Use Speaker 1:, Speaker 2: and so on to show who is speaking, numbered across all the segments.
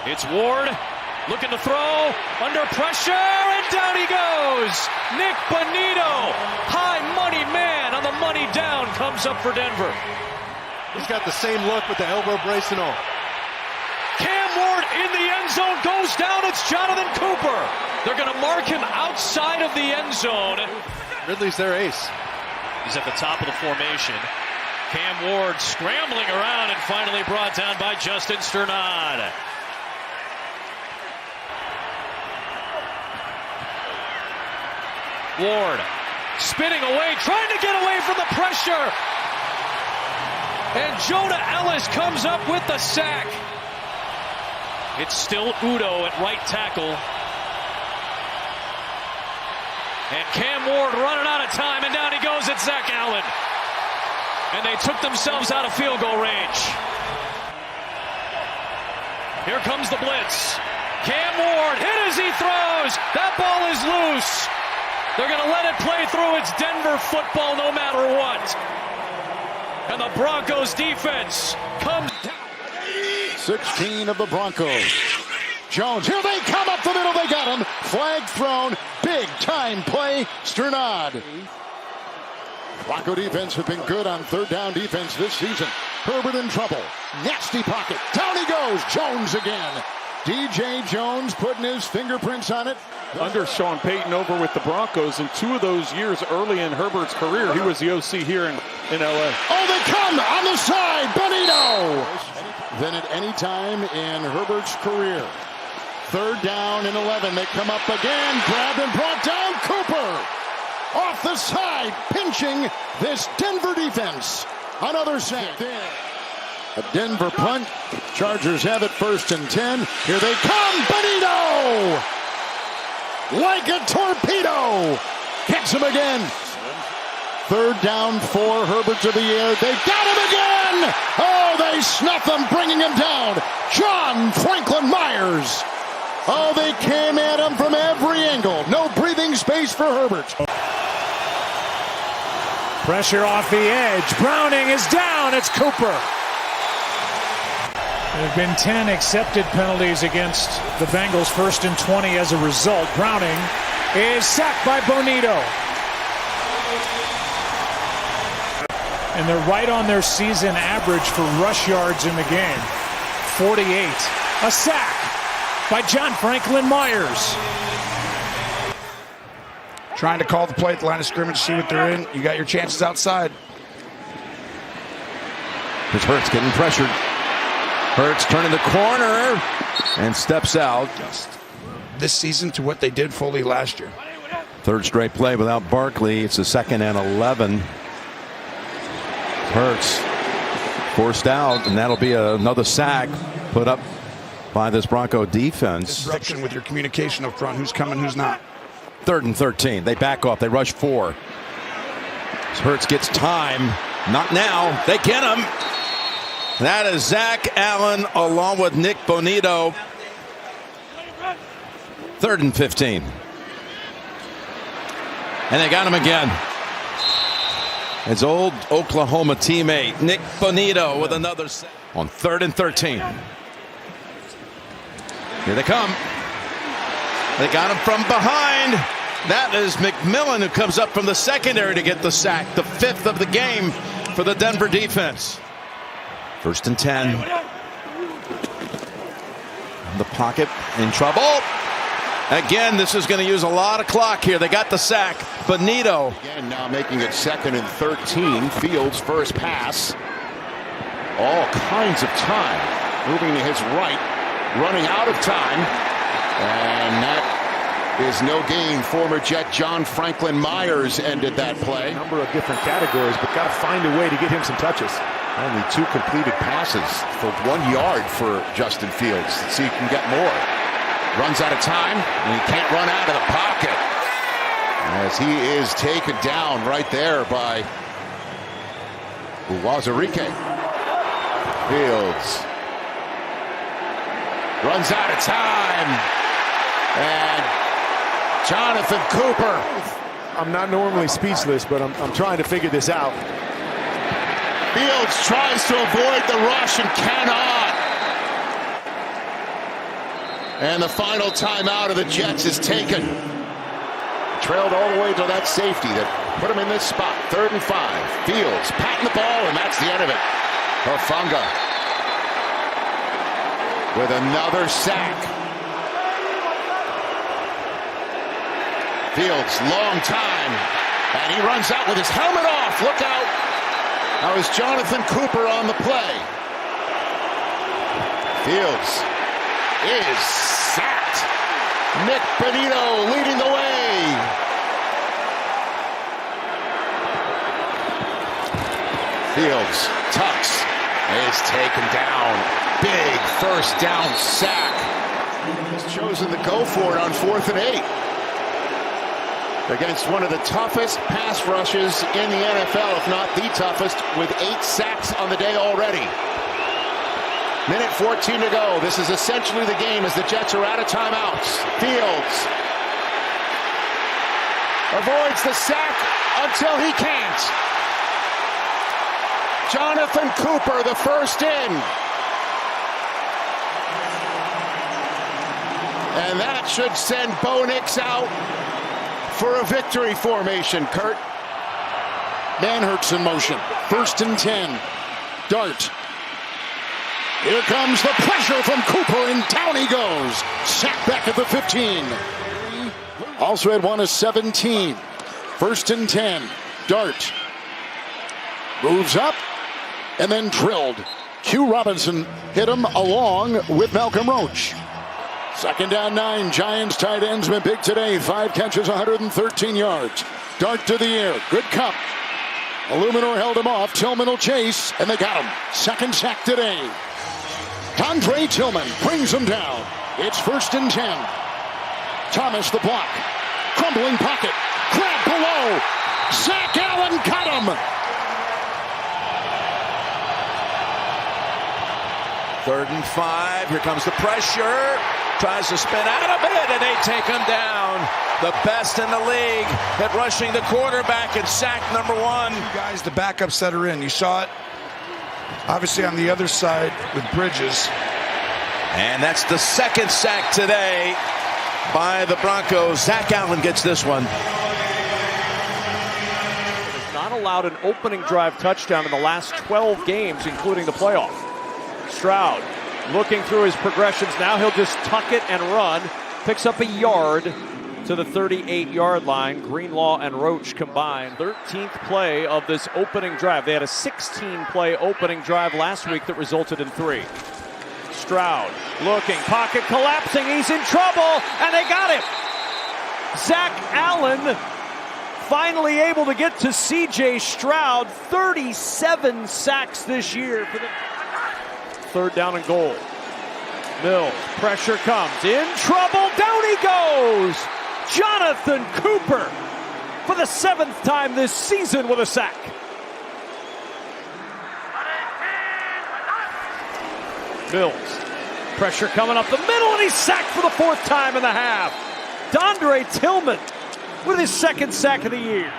Speaker 1: It's Ward looking to throw, under pressure, and down he goes. Nick Bonito, high money man on the money down, comes up for Denver.
Speaker 2: He's got the same look with the elbow brace and all.
Speaker 1: Cam Ward in the end zone, goes down. It's Jonathan Cooper. They're going to mark him outside of the end zone.
Speaker 2: Ridley's their ace.
Speaker 1: He's at the top of the formation. Cam Ward scrambling around and finally brought down by Justin Sternad. Ward spinning away, trying to get away from the pressure. And Jonah Ellis comes up with the sack. It's still Udo at right tackle. And Cam Ward running out of time, and down he goes at Zach Allen. And they took themselves out of field goal range. Here comes the blitz. Cam Ward hit as he throws. That ball is loose. They're going to let it play through. It's Denver football no matter what. And the Broncos defense comes down.
Speaker 3: 16 of the Broncos. Jones, here they come up the middle. They got him. Flag thrown. Big time play. Sternad. Bronco defense have been good on third down defense this season. Herbert in trouble. Nasty pocket. Down he goes. Jones again. DJ Jones putting his fingerprints on it.
Speaker 4: Under Sean Payton over with the Broncos in 2 of those years early in Herbert's career. He was the OC here in LA.
Speaker 3: Oh, they come on the side. Bonito. Then at any time in Herbert's career. Third down and 11. They come up again. Grabbed and brought down. Cooper. Off the side. Pinching this Denver defense. Another sack. A Denver punt. Chargers have it 1st and 10. Here they come. Bonito. Like a torpedo. Gets him again. Third down 4. Herbert to the air. They got him again. Oh, they snuff him, bringing him down. John Franklin Myers. Oh, they came at him from every angle. No breathing space for Herbert.
Speaker 5: Pressure off the edge. Browning is down. It's Cooper. There have been 10 accepted penalties against the Bengals, 1st and 20 as a result. Browning is sacked by Bonito. And they're right on their season average for rush yards in the game. 48. A sack by John Franklin Myers.
Speaker 6: Trying to call the play at the line of scrimmage, see what they're in. You got your chances outside.
Speaker 7: It's Hurts getting pressured. Hurts turning the corner and steps out.
Speaker 6: This season to what they did fully last year.
Speaker 7: Third straight play without Barkley. It's a 2nd and 11. Hurts forced out, and that'll be another sack put up by this Bronco defense.
Speaker 6: Disruption with your communication up front. Who's coming, who's not.
Speaker 7: 3rd and 13. They back off. They rush 4. Hurts gets time. Not now. They get him. That is Zach Allen along with Nick Bonito. 3rd and 15. And they got him again. His old Oklahoma teammate, Nick Bonito, with another sack on 3rd and 13. Here they come. They got him from behind. That is McMillan, who comes up from the secondary to get the sack. The 5th of the game for the Denver defense. 1st and 10. The pocket in trouble. Again, this is going to use a lot of clock here. They got the sack. Bonito.
Speaker 3: Again, now making it 2nd and 13. Fields' first pass. All kinds of time. Moving to his right. Running out of time. And that is no gain. Former Jet John Franklin Myers ended that play.
Speaker 2: A number of different categories, but got to find a way to get him some touches.
Speaker 3: Only 2 completed passes for 1 yard for Justin Fields. Let's see if he can get more. Runs out of time, and he can't run out of the pocket. As he is taken down right there by Uwazurike. Fields runs out of time. And Jonathan Cooper.
Speaker 2: I'm not normally speechless, but I'm trying to figure this out.
Speaker 3: Fields tries to avoid the rush and cannot. And the final timeout of the Jets is taken. Trailed all the way to that safety that put him in this spot. 3rd and 5. Fields patting the ball, and that's the end of it. Hufanga with another sack. Fields, long time. And he runs out with his helmet off. Look out. Now is Jonathan Cooper on the play. Fields is sacked. Nick Benito leading the way. Fields tucks, is taken down. Big first down sack. He's chosen to go for it on 4th and 8. Against one of the toughest pass rushes in the NFL, if not the toughest, with 8 sacks on the day already. Minute 14 to go. This is essentially the game as the Jets are out of timeouts. Fields avoids the sack until he can't. Jonathan Cooper, the first in. And that should send Bo Nix out for a victory formation, Kurt. Manhurt's in motion. 1st and 10. Dart. Here comes the pressure from Cooper, and down he goes. Sack back at the 15. Also had one of 17. 1st and 10. Dart. Moves up, and then drilled. Q Robinson hit him along with Malcolm Roach. 2nd down 9. Giants tight ends been big today. 5 catches, 113 yards. Dart to the air. Good cup. Illuminor held him off. Tillman will chase, and they got him. 2nd sack today. Andre Tillman brings him down. It's 1st and 10. Thomas the block. Crumbling pocket. Grab below. Zach Allen got him.
Speaker 7: 3rd and 5. Here comes the pressure. Tries to spin out of it, and they take him down. The best in the league at rushing the quarterback in sack number 1.
Speaker 6: Guys, the backups that are in, you saw it obviously on the other side with Bridges.
Speaker 7: And that's the 2nd sack today by the Broncos. Zach Allen gets this one.
Speaker 1: Has not allowed an opening drive touchdown in the last 12 games, including the playoff. Stroud looking through his progressions. Now he'll just tuck it and run. Picks up a yard to the 38-yard line. Greenlaw and Roach combined. 13th play of this opening drive. They had a 16-play opening drive last week that resulted in 3. Stroud looking, pocket collapsing. He's in trouble, and they got him. Zach Allen finally able to get to C.J. Stroud. 37 sacks this year for the 3rd down and goal. Mills, pressure comes, in trouble, down he goes! Jonathan Cooper for the 7th time this season with a sack. Mills, pressure coming up the middle, and he's sacked for the 4th time in the half. Andre Tillman with his 2nd sack of the year.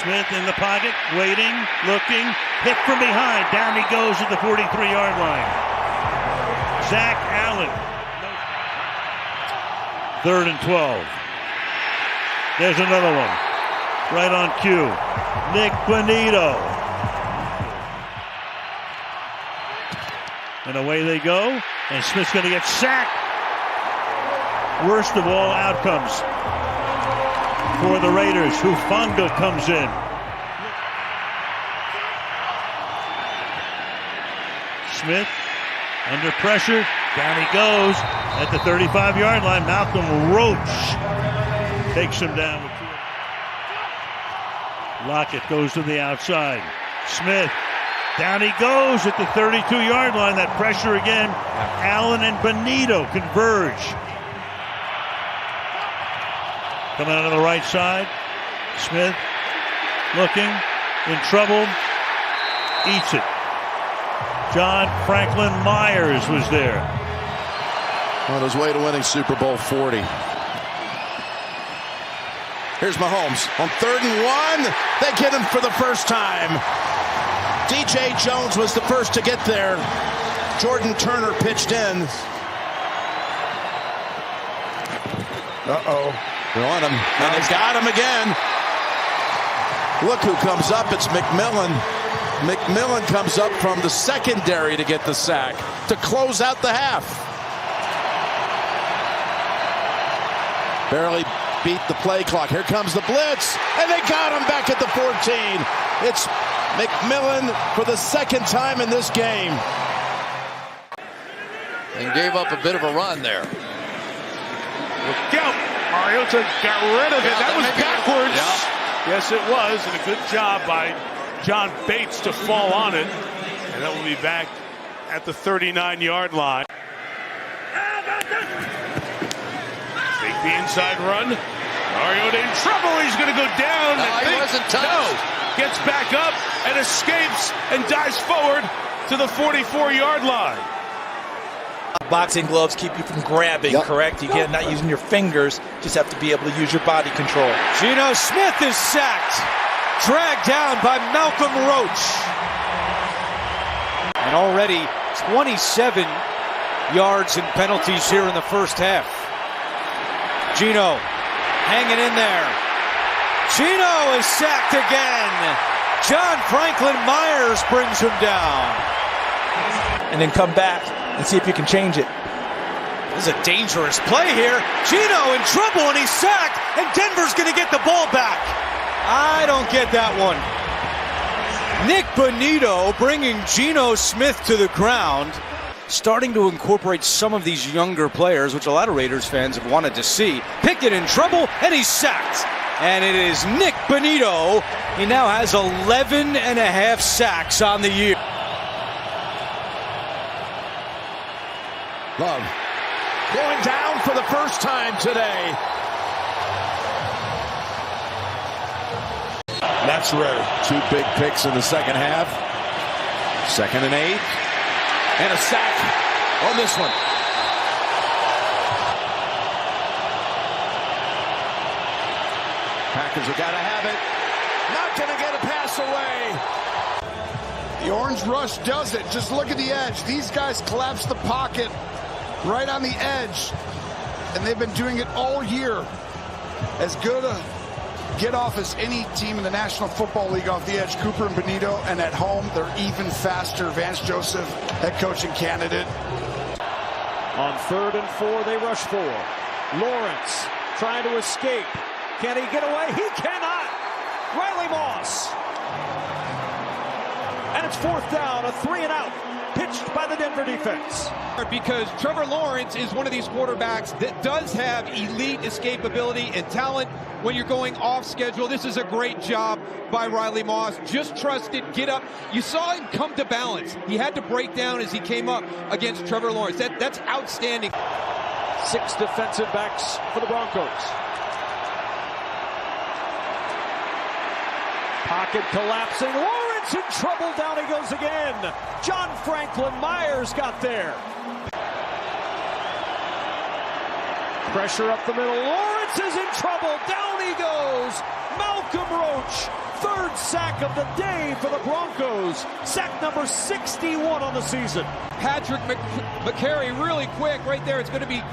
Speaker 8: Smith in the pocket, waiting, looking, hit from behind. Down he goes at the 43-yard line. Zach Allen. 3rd and 12. There's another one. Right on cue. Nick Benito. And away they go. And Smith's going to get sacked. Worst of all outcomes for the Raiders. Hufanga comes in. Smith under pressure. Down he goes at the 35-yard line. Malcolm Roach takes him down. Lockett goes to the outside. Smith, down he goes at the 32-yard line. That pressure again. Allen and Benito converge. Coming out of the right side. Smith looking, in trouble, eats it. John Franklin Myers was there.
Speaker 7: On his way to winning Super Bowl 40. Here's Mahomes on 3rd and 1. They get him for the first time. DJ Jones was the first to get there. Jordan Turner pitched in.
Speaker 6: Uh-oh.
Speaker 7: They're on him, and they got him again. Look who comes up. It's McMillan. McMillan comes up from the secondary to get the sack to close out the half. Barely beat the play clock. Here comes the blitz, and they got him back at the 14. It's McMillan for the second time in this game.
Speaker 9: And gave up a bit of a run there.
Speaker 4: Look out. Mariota got rid of it. That was backwards.
Speaker 9: Yeah.
Speaker 4: Yes, it was. And a good job by John Bates to fall on it. And that will be back at the 39-yard line. Take the inside run. Mariota in trouble. He's going to go down.
Speaker 9: No, he wasn't touched.
Speaker 4: No. Gets back up and escapes and dives forward to the 44-yard line.
Speaker 10: Boxing gloves keep you from grabbing, correct? You get not using your fingers, just have to be able to use your body control.
Speaker 1: Geno Smith is sacked, dragged down by Malcolm Roach. And already 27 yards and penalties here in the first half. Geno hanging in there. Geno is sacked again. John Franklin Myers brings him down.
Speaker 10: And then come back and see if you can change it.
Speaker 1: This is a dangerous play here. Geno in trouble and he's sacked, and Denver's going to get the ball back. I don't get that one. Nick Bonito bringing Geno Smith to the ground, starting to incorporate some of these younger players, which a lot of Raiders fans have wanted to see. Pickett in trouble, and he's sacked. And it is Nick Bonito. He now has 11 and a half sacks on the year.
Speaker 7: Love going down for the first time today.
Speaker 2: That's rare.
Speaker 7: 2 big picks in the second half. 2nd and 8. And a sack on this one. Packers have got to have it. Not going to get a pass away.
Speaker 3: The orange rush does it. Just look at the edge. These guys collapse the pocket right on the edge, and they've been doing it all year. As good a get off as any team in the National Football League off the edge. Cooper and Bonito, and at home they're even faster. Vance Joseph, head coaching candidate.
Speaker 5: On 3rd and 4, they rush 4. Lawrence trying to escape. Can he get away? He cannot. Riley Moss. And it's 4th down, a 3-and-out. Pitched by the Denver defense.
Speaker 11: Because Trevor Lawrence is one of these quarterbacks that does have elite escapability and talent when you're going off schedule. This is a great job by Riley Moss. Just trust it, get up. You saw him come to balance. He had to break down as he came up against Trevor Lawrence. That's outstanding.
Speaker 5: 6 defensive backs for the Broncos. Pocket collapsing. Lawrence in trouble. Down he goes again. John Franklin Myers got there. Pressure up the middle. Lawrence is in trouble. Down he goes. Malcolm Roach. 3rd sack of the day for the Broncos. Sack number 61 on the season.
Speaker 11: Patrick McCary really quick right there. It's going to be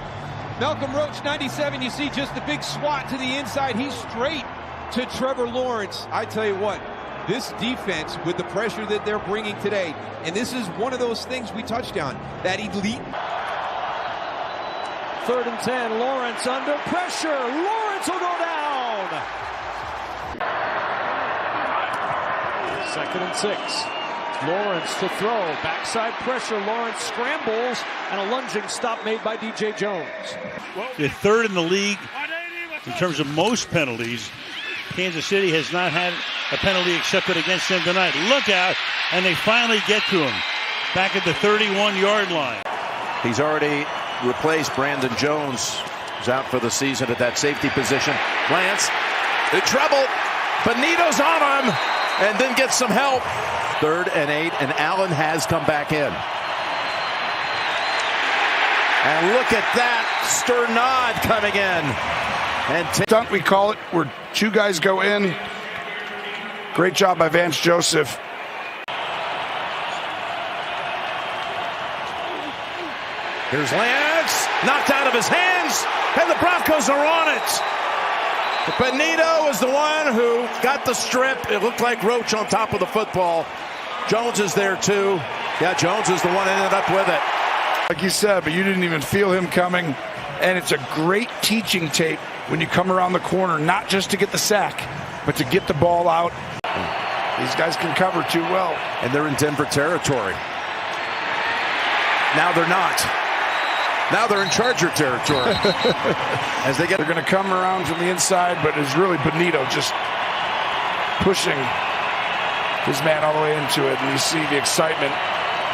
Speaker 11: Malcolm Roach, 97. You see just the big swat to the inside. He's straight to Trevor Lawrence. I tell you what, this defense with the pressure that they're bringing today, and this is one of those things we touched on, that elite.
Speaker 5: 3rd and 10, Lawrence under pressure. Lawrence will go down. 2nd and 6. Lawrence to throw. Backside pressure. Lawrence scrambles, and a lunging stop made by DJ Jones.
Speaker 8: They're 3rd in the league in terms of most penalties. Kansas City has not had a penalty accepted against them tonight. Look out, and they finally get to him. Back at the 31-yard line.
Speaker 7: He's already replaced Brandon Jones, who's out for the season at that safety position. Lance in trouble. Bonito's on him, and then gets some help. 3rd and 8, and Allen has come back in. And look at that, Sternad coming in. And
Speaker 6: Stunt, we call it, where 2 guys go in. Great job by Vance Joseph.
Speaker 7: Here's Lance, knocked out of his hands, and the Broncos are on it. Benito is the one who got the strip. It looked like Roach on top of the football. Jones is there too. Yeah, Jones is the one that ended up with it.
Speaker 6: Like you said, but you didn't even feel him coming. And it's a great teaching tape when you come around the corner, not just to get the sack, but to get the ball out. These guys can cover too well.
Speaker 2: And they're in Denver territory. Now they're not.
Speaker 7: Now they're in Charger territory.
Speaker 6: As they're going to come around from the inside, but it's really Benito just pushing his man all the way into it. And you see the excitement